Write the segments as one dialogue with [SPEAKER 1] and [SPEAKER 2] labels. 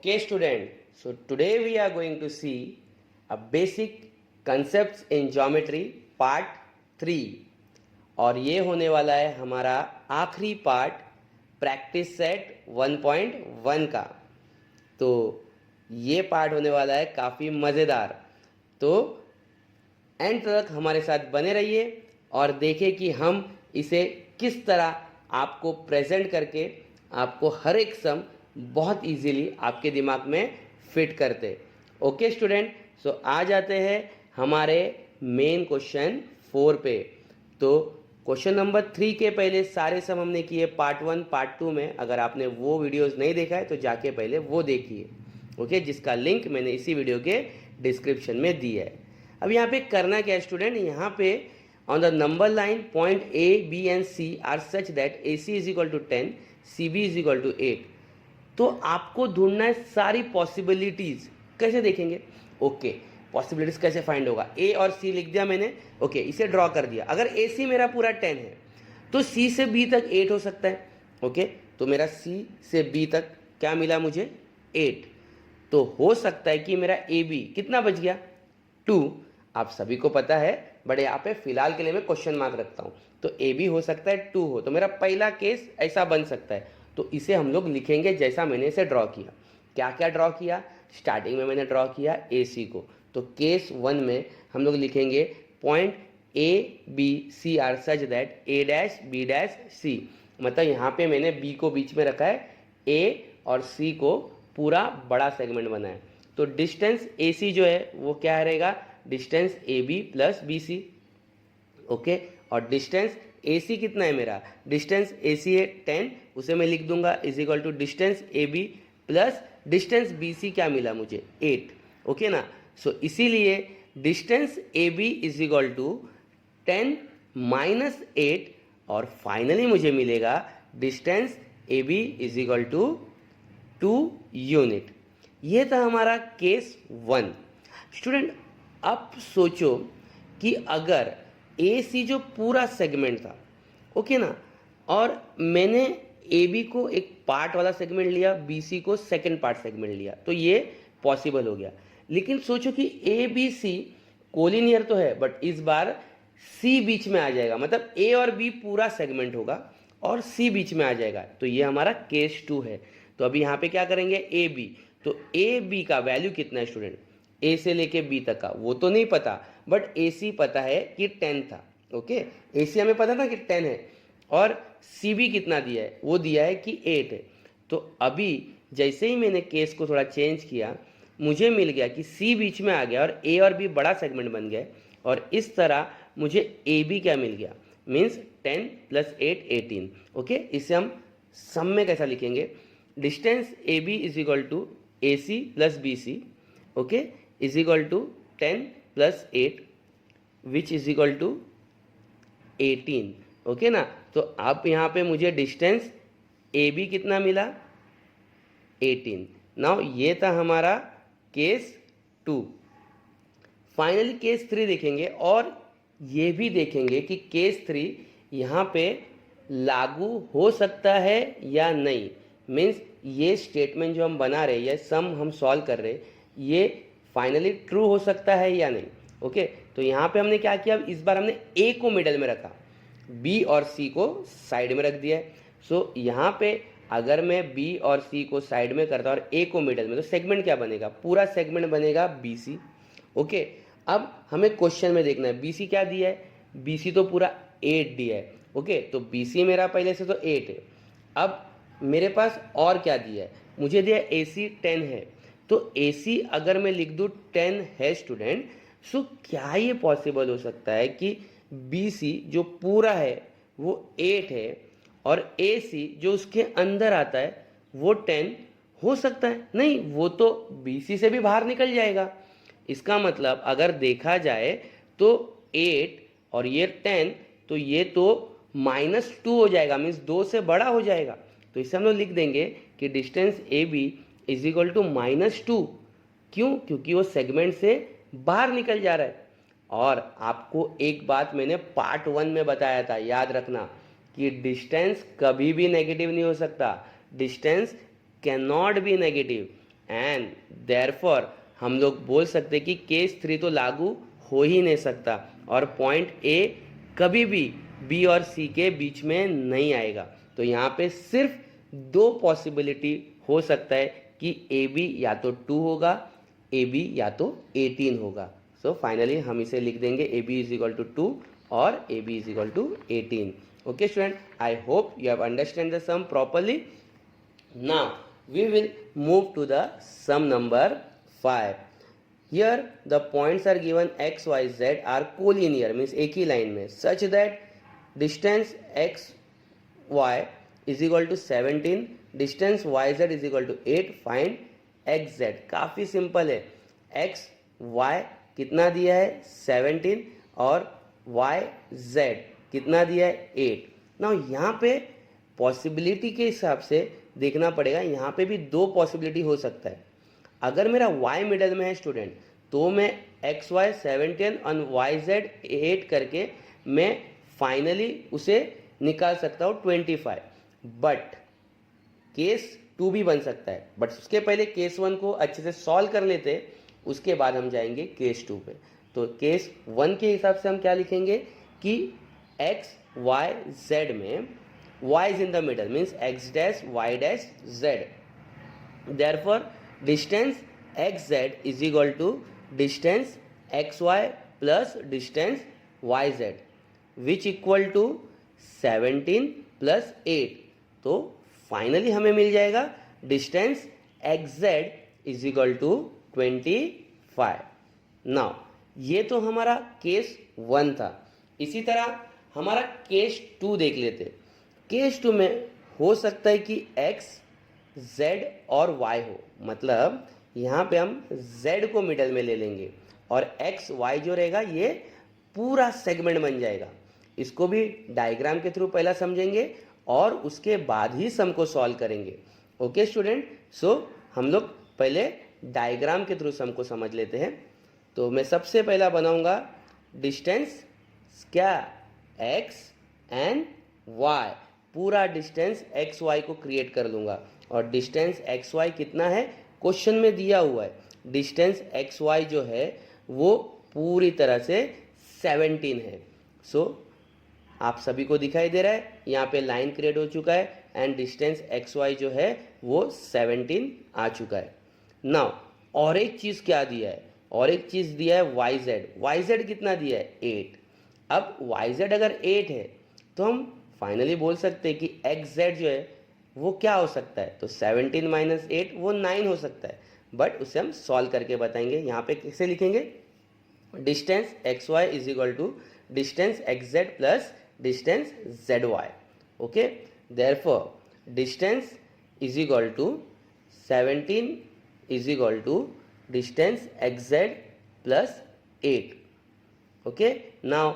[SPEAKER 1] Okay student, so today we are going to see a basic concepts in geometry part 3 और ये होने वाला है हमारा आखिरी पार्ट प्रैक्टिस सेट 1.1 का। तो ये पार्ट होने वाला है काफ़ी मज़ेदार, तो एंड तक हमारे साथ बने रहिए और देखें कि हम इसे किस तरह आपको प्रेजेंट करके आपको हर एक सम बहुत इजीली आपके दिमाग में फिट करते। ओके स्टूडेंट, सो आ जाते हैं हमारे मेन क्वेश्चन 4 पे। तो क्वेश्चन नंबर 3 के पहले सारे सम हमने किए पार्ट 1 पार्ट 2 में। अगर आपने वो वीडियोस नहीं देखा है तो जाके पहले वो देखिए, ओके, जिसका लिंक मैंने इसी वीडियो के डिस्क्रिप्शन में दिया है। अब यहाँ पे करना क्या है स्टूडेंट, यहाँ पे on the number line point A, B and C are such that AC is equal to 10, CB is equal to 8। तो आपको ढूंढना है सारी पॉसिबिलिटीज। कैसे देखेंगे? ओके, पॉसिबिलिटीज कैसे फाइंड होगा? A और C लिख दिया मैंने, ओके, इसे ड्रॉ कर दिया। अगर AC मेरा पूरा 10 है तो C से B तक 8 हो सकता है, ओके। तो मेरा C से B तक क्या मिला मुझे? 8। तो हो सकता है कि मेरा AB कितना बच गया? 2। आप सभी को पता है, बट यहाँ पे फिलहाल के लिए मैं क्वेश्चन मार्क रखता हूँ। तो AB हो सकता है 2 हो, तो मेरा पहला केस ऐसा बन सकता है। तो इसे हम लोग लिखेंगे जैसा मैंने इसे ड्रॉ किया। क्या क्या ड्रॉ किया? स्टार्टिंग में मैंने ड्रॉ किया AC को। तो केस 1 में हम लोग लिखेंगे point A, B, C are such that A dash B dash C। मतलब यहाँ पे मैंने B को बीच में रखा है, A और C को पूरा बड़ा सेगमेंट बनाया। तो डिस्टेंस AC जो है वो क्या रहेगा? Distance AB plus BC, okay. और डिस्टेंस AC कितना है मेरा? डिस्टेंस AC है 10, उसे मैं लिख दूंगा is equal to distance AB plus distance BC क्या मिला मुझे? 8, ओके ना। सो इसीलिए distance AB is equal to 10 minus 8 और फाइनली मुझे मिलेगा distance AB is equal to 2 unit. ये था हमारा केस 1। स्टूडेंट, अब सोचो कि अगर AC जो पूरा सेगमेंट था, ओके ना, और मैंने AB को एक पार्ट वाला सेगमेंट लिया, BC को सेकंड पार्ट सेगमेंट लिया, तो ये पॉसिबल हो गया। लेकिन सोचो कि ABC कोलिनियर तो है, बट इस बार C बीच में आ जाएगा। मतलब A और B पूरा सेगमेंट होगा और C बीच में आ जाएगा। तो ये हमारा केस 2 है। तो अभी यहाँ पे क्या करेंगे? AB। तो AB का वैल्यू कितना है स्टूडेंट? A से लेके B तक का वो तो नहीं पता, बट AC पता है कि 10 था, ओके। AC हमें पता था कि 10 है और CB कितना दिया है? वो दिया है कि 8 है। तो अभी जैसे ही मैंने केस को थोड़ा चेंज किया, मुझे मिल गया कि C बीच में आ गया और A और B बड़ा सेगमेंट बन गया और इस तरह मुझे AB क्या मिल गया? Means 10 plus 8 18, okay. इसे हम सम में कैसा लिखेंगे? Distance AB is equal to AC plus BC, okay, is equal to 10 plus 8 which is equal to 18, okay ना। तो अब यहाँ पे मुझे डिस्टेंस AB कितना मिला? 18। नाउ ये था हमारा केस 2। फाइनली केस 3 देखेंगे और ये भी देखेंगे कि केस 3 यहाँ पे लागू हो सकता है या नहीं। मीन्स ये स्टेटमेंट जो हम बना रहे, ये सम हम सॉल्व कर रहे, ये फाइनली ट्रू हो सकता है या नहीं, ओके। तो यहाँ पे हमने क्या किया? इस बार हमने A को मिडल में रखा, B और C को साइड में रख दिया है। सो यहाँ पे अगर मैं B और C को साइड में करता और A को मिडल में, तो सेगमेंट क्या बनेगा? पूरा सेगमेंट बनेगा BC, ओके। अब हमें क्वेश्चन में देखना है BC क्या दिया है? BC तो पूरा 8 दिया है, ओके। तो BC मेरा पहले से तो 8 है। अब मेरे पास और क्या दिया है? मुझे दिया AC 10 है। तो AC अगर मैं लिख दूँ 10 है स्टूडेंट, सो क्या ये पॉसिबल हो सकता है कि BC जो पूरा है वो 8 है और AC जो उसके अंदर आता है वो 10 हो सकता है? नहीं, वो तो BC से भी बाहर निकल जाएगा। इसका मतलब अगर देखा जाए तो 8 और ये 10, तो ये तो -2 हो जाएगा, मीन्स 2 से बड़ा हो जाएगा। तो इसे हम लोग लिख देंगे कि distance AB is equal to -2। क्यों? क्योंकि वो सेगमेंट से बाहर निकल जा रहा है। और आपको एक बात मैंने पार्ट 1 में बताया था, याद रखना, कि डिस्टेंस कभी भी नेगेटिव नहीं हो सकता। Distance can not be negative. And therefore हम लोग बोल सकते कि केस 3 तो लागू हो ही नहीं सकता और पॉइंट ए कभी भी बी और सी के बीच में नहीं आएगा। तो यहाँ पे सिर्फ दो पॉसिबिलिटी हो सकता है कि ए बी या तो 2 होगा, ए बी या तो 18 होगा। सो फाइनली हम इसे लिख देंगे A B is equal to 2 और A B is equal to 18। Okay student, I hope you have understand the sum properly. Now we will move to the sum number 5. Here the points are given x, y, z are collinear, means एक ही line में, such that distance x y is equal to 17, distance y z is equal to 8. Find x z. काफ़ी simple है। x y कितना दिया है 17 और y z कितना दिया है 8। नाउ यहाँ पे पॉसिबिलिटी के हिसाब से देखना पड़ेगा, यहाँ पे भी दो पॉसिबिलिटी हो सकता है। अगर मेरा y मिडल में है स्टूडेंट तो मैं एक्स वाई 17 और वाई जेड 8 करके मैं फाइनली उसे निकाल सकता हूँ 25। बट केस 2 भी बन सकता है, बट उसके पहले केस 1 को अच्छे से सॉल्व कर लेते, उसके बाद हम जाएंगे केस 2 पे। तो केस 1 के हिसाब से हम क्या लिखेंगे कि एक्स वाई जेड में y is in the middle means x dash y dash z. Therefore distance xz is equal to distance xy plus distance yz which equal to 17 plus 8. तो फाइनली हमें मिल जाएगा distance xz is equal to 25. Now ये तो हमारा case 1 था। इसी तरह हमारा केस 2 देख लेते। केस 2 में हो सकता है कि x, z और y हो, मतलब यहाँ पे हम z को मिडल में ले लेंगे और x, y जो रहेगा ये पूरा सेगमेंट बन जाएगा। इसको भी डायग्राम के थ्रू पहला समझेंगे और उसके बाद ही सम को सॉल्व करेंगे। ओके स्टूडेंट, सो हम लोग पहले डायग्राम के थ्रू सम को समझ लेते हैं। तो मैं सबसे पहला बनाऊंगा डिस्टेंस क्या x एंड y, पूरा डिस्टेंस एक्स वाई को क्रिएट कर लूँगा और डिस्टेंस एक्स वाई कितना है क्वेश्चन में दिया हुआ है। डिस्टेंस एक्स वाई जो है वो पूरी तरह से 17 है। सो आप सभी को दिखाई दे रहा है, यहाँ पे लाइन क्रिएट हो चुका है एंड डिस्टेंस एक्स वाई जो है वो 17 आ चुका है। नाउ और एक चीज़ क्या दिया है, और एक चीज़ दिया है वाई जेड कितना दिया है 8। अब वाई जेड अगर 8 है तो हम फाइनली बोल सकते हैं कि एक्स जेड जो है वो क्या हो सकता है, तो 17 माइनस 8 वो 9 हो सकता है, बट उसे हम सॉल्व करके बताएंगे। यहाँ पे कैसे लिखेंगे, distance X Y is equal to distance X Z plus distance Z Y. Okay, therefore distance is equal to 17 is equal to distance X Z plus 8। Okay, now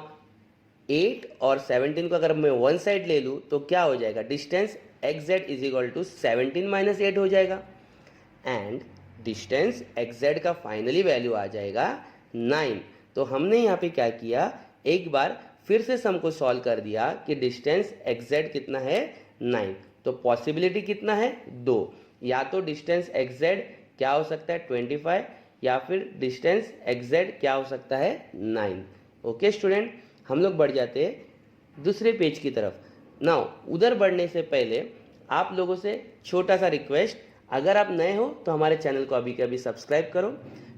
[SPEAKER 1] 8 और 17 को अगर मैं वन साइड ले लूँ तो क्या हो जाएगा, distance X Z is equal to 17 minus 8 हो जाएगा एंड डिस्टेंस एक्स जेड का फाइनली वैल्यू आ जाएगा 9। तो हमने यहाँ पे क्या किया, एक बार फिर से सम को सॉल्व कर दिया कि डिस्टेंस एक्स जेड कितना है 9। तो पॉसिबिलिटी कितना है 2, या तो डिस्टेंस एक्स जेड क्या हो सकता है 25 या फिर डिस्टेंस एक्स जेड क्या हो सकता है 9। ओके स्टूडेंट, हम लोग बढ़ जाते हैं दूसरे पेज की तरफ। नाउ उधर बढ़ने से पहले आप लोगों से छोटा सा रिक्वेस्ट, अगर आप नए हो तो हमारे चैनल को अभी के अभी सब्सक्राइब करो,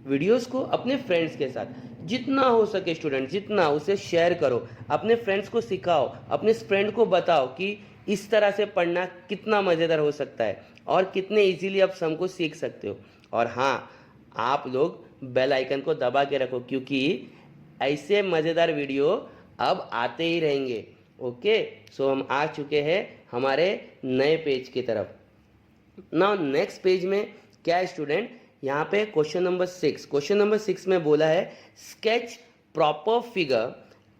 [SPEAKER 1] वीडियोस को अपने फ्रेंड्स के साथ जितना हो सके स्टूडेंट जितना उसे शेयर करो, अपने फ्रेंड्स को सिखाओ, अपने फ्रेंड को बताओ कि इस तरह से पढ़ना कितना मज़ेदार हो सकता है और कितने इजीली आप सम को सीख सकते हो। और हाँ, आप लोग बेल आइकन को दबा के रखो क्योंकि ऐसे मज़ेदार वीडियो अब आते ही रहेंगे। ओके, सो हम आ चुके हैं हमारे नए पेज की तरफ। नाउ नेक्स्ट पेज में क्या है स्टूडेंट, यहाँ पे क्वेश्चन नंबर 6 में बोला है sketch proper figure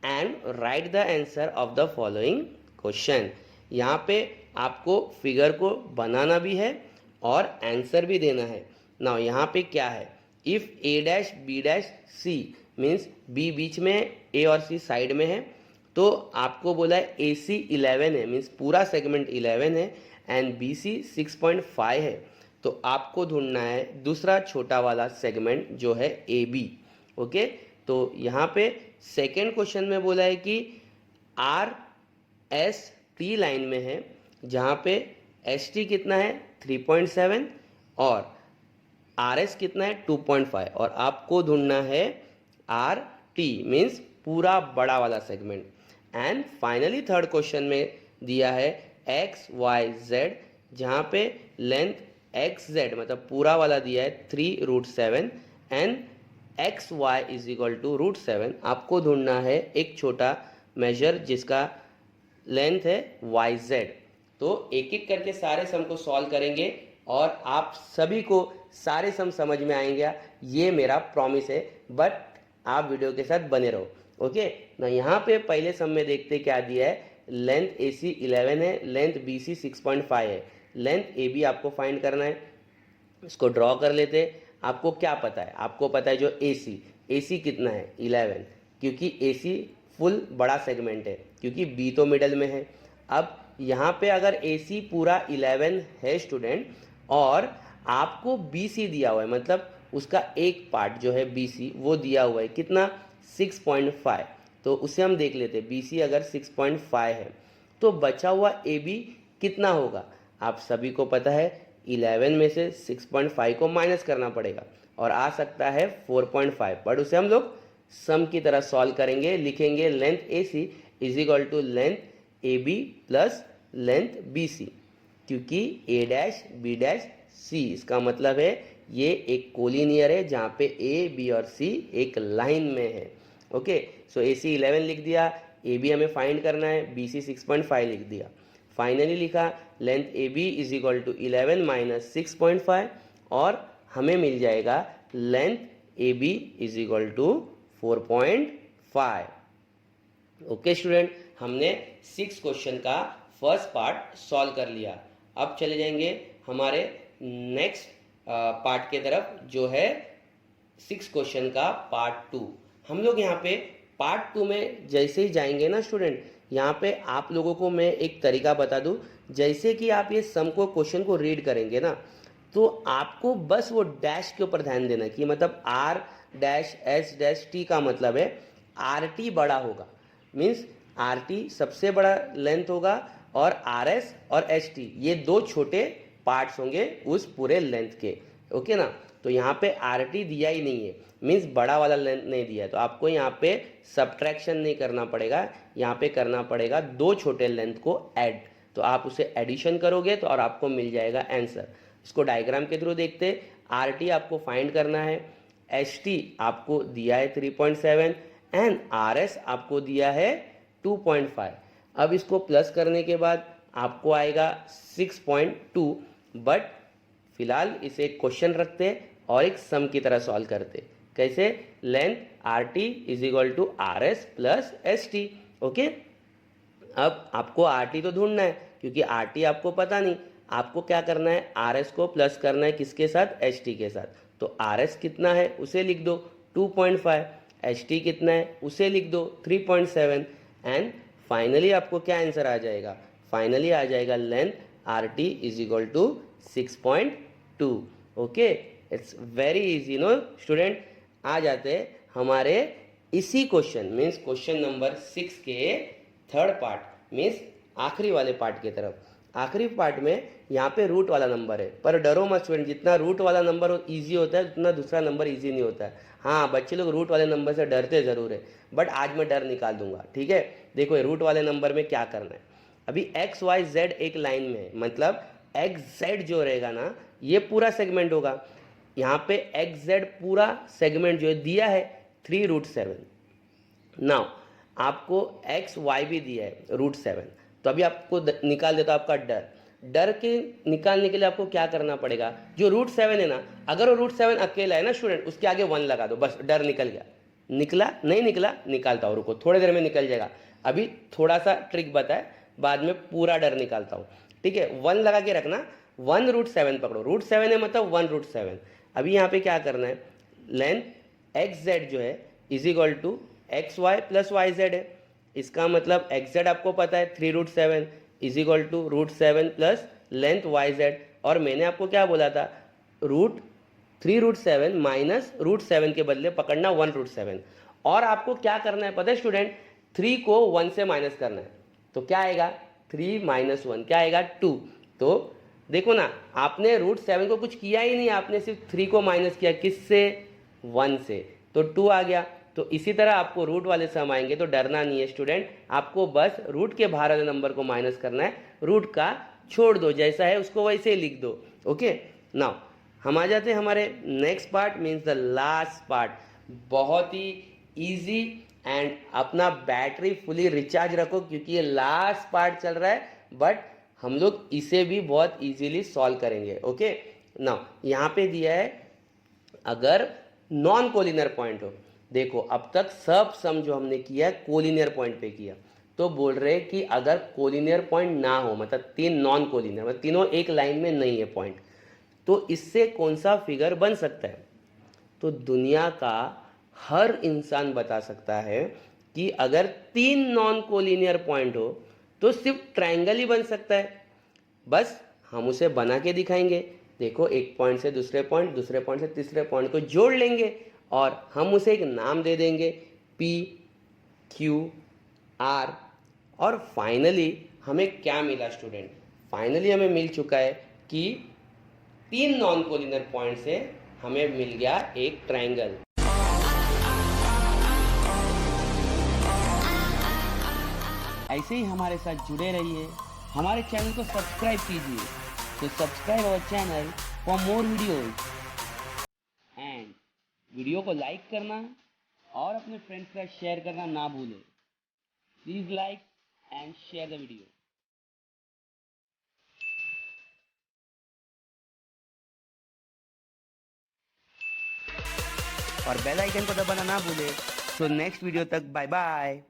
[SPEAKER 1] and right the answer of the following question. यहाँ पे आपको फिगर को बनाना भी है और आंसर भी देना है। नाउ यहाँ पे क्या है, if A dash B dash C means B बीच में, ए और सी साइड में है, तो आपको बोला है AC 11 है मीन्स पूरा सेगमेंट 11 है एंड BC 6.5 है। तो आपको ढूंढना है दूसरा छोटा वाला सेगमेंट जो है ए बी। ओके, तो यहाँ पे सेकेंड क्वेश्चन में बोला है कि आर एस टी लाइन में है, जहाँ पे एस टी कितना है 3.7 और आर एस कितना है 2.5, और आपको ढूंढना है आर टी मीन्स पूरा बड़ा वाला segment. And finally third question में दिया है एक्स वाई जेड, जहाँ पे लेंथ एक्स जेड मतलब पूरा वाला दिया है 3√7 and X Y is equal to √7। आपको ढूंढना है एक छोटा मेजर जिसका लेंथ है वाई जेड। तो एक एक करके सारे सम को सॉल्व करेंगे और आप सभी को सारे सम समझ में आएंगे, ये मेरा प्रॉमिस है। बट आप वीडियो के साथ बने रहो। ओके ना, यहाँ पे पहले सम में देखते क्या दिया है, लेंथ ए सी 11 है, लेंथ बी सी 6.5 है, लेंथ ए बी आपको फाइंड करना है। इसको ड्रॉ कर लेते। आपको क्या पता है, आपको पता है जो ए सी कितना है 11, क्योंकि ए सी फुल बड़ा सेगमेंट है, क्योंकि बी तो मिडल में है। अब यहाँ पे अगर ए सी पूरा 11 है स्टूडेंट और आपको बी सी दिया हुआ है, मतलब उसका एक पार्ट जो है बी सी वो दिया हुआ है कितना 6.5, तो उसे हम देख लेते हैं। बी सी अगर 6.5 है तो बचा हुआ ए बी कितना होगा, आप सभी को पता है 11 में से 6.5 को माइनस करना पड़ेगा और आ सकता है 4.5, बट उसे हम लोग सम की तरह सॉल्व करेंगे। लिखेंगे length A C is equal to length A B plus length B C, क्योंकि A dash B dash C, इसका मतलब है ये एक कोलिनियर है जहाँ पे ए बी और सी एक लाइन में है। ओके, सो ए सी 11 लिख दिया, ए बी हमें फाइंड करना है, बी सी 6.5 लिख दिया। फाइनली लिखा length A B is equal to 11 minus 6.5 और हमें मिल जाएगा length A B is equal to 4.5। Okay student, हमने 6 क्वेश्चन का फर्स्ट पार्ट सॉल्व कर लिया। अब चले जाएंगे हमारे नेक्स्ट पार्ट के तरफ जो है 6 क्वेश्चन का पार्ट 2। हम लोग यहाँ पे पार्ट 2 में जैसे ही जाएंगे ना स्टूडेंट, यहाँ पे आप लोगों को मैं एक तरीका बता दूँ। जैसे कि आप ये सम को क्वेश्चन को रीड करेंगे ना, तो आपको बस वो डैश के ऊपर ध्यान देना कि मतलब R dash S dash T का मतलब है आर टी बड़ा होगा, मीन्स आर टी सबसे बड़ा लेंथ होगा और आर एस और एस टी ये दो छोटे पार्ट्स होंगे उस पूरे लेंथ के। ओके ना, तो यहाँ पे आर टी दिया ही नहीं है, मीन्स बड़ा वाला लेंथ नहीं दिया है, तो आपको यहाँ पे सब्ट्रैक्शन नहीं करना पड़ेगा, यहाँ पे करना पड़ेगा दो छोटे लेंथ को ऐड। तो आप उसे एडिशन करोगे तो और आपको मिल जाएगा आंसर। इसको डायग्राम के थ्रू देखते। आर टी आपको फाइंड करना है, एस टी आपको दिया है 3.7 एंड आर एस आपको दिया है 2.5। अब इसको प्लस करने के बाद आपको आएगा 6.2, बट फिलहाल इसे क्वेश्चन रखते और एक सम की तरह सॉल्व करते। कैसे, length R T is equal to R S plus S T. Okay, अब आपको आर टी तो ढूंढना है, क्योंकि आर टी आपको पता नहीं। आपको क्या करना है, आर एस को प्लस करना है किसके साथ, एच टी के साथ। तो आर एस कितना है उसे लिख दो 2.5, एच टी कितना है उसे लिख दो 3.7 एंड फाइनली आपको क्या आंसर आ जाएगा, फाइनली आ जाएगा length R T is equal to 6.2। Okay, it's very easy no student. आ जाते हमारे इसी क्वेश्चन मीन्स क्वेश्चन नंबर 6 के थर्ड पार्ट मीन्स आखिरी वाले पार्ट की तरफ। आखिरी पार्ट में यहाँ पे रूट वाला नंबर है, पर डरो मत स्टूडेंट, जितना रूट वाला नंबर ईजी होता है उतना दूसरा नंबर ईजी नहीं होता है। हाँ, बच्चे लोग रूट वाले नंबर से डरते ज़रूर है, बट आज मैं डर निकाल दूंगा। ठीक है, देखो रूट वाले नंबर में क्या करना है। अभी एक्स वाई जेड एक लाइन में है, मतलब एक्स जेड जो रहेगा ना ये पूरा सेगमेंट होगा। यहाँ पे एक्स जेड पूरा सेगमेंट जो है दिया है 3√7। नाउ आपको एक्स वाई भी दिया है √7, तो अभी आपको निकाल देता आपका डर के निकालने के लिए आपको क्या करना पड़ेगा, जो √7 है ना, अगर वो √7 अकेला है ना स्टूडेंट, उसके आगे 1 लगा दो, बस डर निकल गया। निकला नहीं निकला, निकालता हूँ, रुको थोड़ी देर में निकल जाएगा। अभी थोड़ा सा ट्रिक बताए, बाद में पूरा डर निकालता हूँ। ठीक है, 1 लगा के रखना, 1√7 पकड़ो, √7 है मतलब 1√7। अभी यहाँ पे क्या करना है, लेंथ एक्स जेड जो है is equal to X Y plus Y Z है। इसका मतलब एक्स जेड आपको पता है 3√7 is equal to √7 plus length Y Z, और मैंने आपको क्या बोला था, √3√7 माइनस √7 के बदले पकड़ना 1√7। और आपको क्या करना है पता है स्टूडेंट, 3 को 1 से माइनस करना है। तो क्या आएगा, 3 - 1 क्या आएगा, 2। तो देखो ना, आपने √7 को कुछ किया ही नहीं, आपने सिर्फ 3 को माइनस किया, किससे, 1 से, तो 2 आ गया। तो इसी तरह आपको रूट वाले सम आएंगे तो डरना नहीं है स्टूडेंट, आपको बस रूट के बाहर वाले नंबर को माइनस करना है, रूट का छोड़ दो, जैसा है उसको वैसे ही लिख दो। ओके, नाउ हम आ जाते हैं हमारे next part, means the last part. बहुत ही इजी एंड अपना बैटरी फुली रिचार्ज रखो क्योंकि ये लास्ट पार्ट चल रहा है, बट हम लोग इसे भी बहुत इजीली सॉल्व करेंगे। ओके, नाउ यहाँ पे दिया है अगर नॉन कोलिनियर पॉइंट हो। देखो अब तक सब सम जो हमने किया कोलिनियर पॉइंट पे किया, तो बोल रहे कि अगर कोलिनियर पॉइंट ना हो, मतलब 3 नॉन कोलिनियर, मतलब तीनों एक लाइन में नहीं है पॉइंट, तो इससे कौन सा फिगर बन सकता है। तो दुनिया का हर इंसान बता सकता है कि अगर 3 नॉन कोलिनियर पॉइंट हो तो सिर्फ ट्रायंगल ही बन सकता है। बस हम उसे बना के दिखाएंगे। देखो, एक पॉइंट से दूसरे पॉइंट, दूसरे पॉइंट से तीसरे पॉइंट को जोड़ लेंगे और हम उसे एक नाम दे देंगे, P, Q, R। और फाइनली हमें क्या मिला स्टूडेंट, फाइनली हमें मिल चुका है कि 3 नॉन कोलिनियर पॉइंट से हमें मिल गया एक ट्रायंगल। ऐसे ही हमारे साथ जुड़े रहिए, हमारे चैनल को सब्सक्राइब कीजिए। तो subscribe our channel for more videos and video को लाइक करना और अपने फ्रेंड्स के साथ शेयर करना ना भूलें। Please like and share the video और बेल आइकन को दबाना ना भूलें। तो नेक्स्ट वीडियो तक बाय बाय।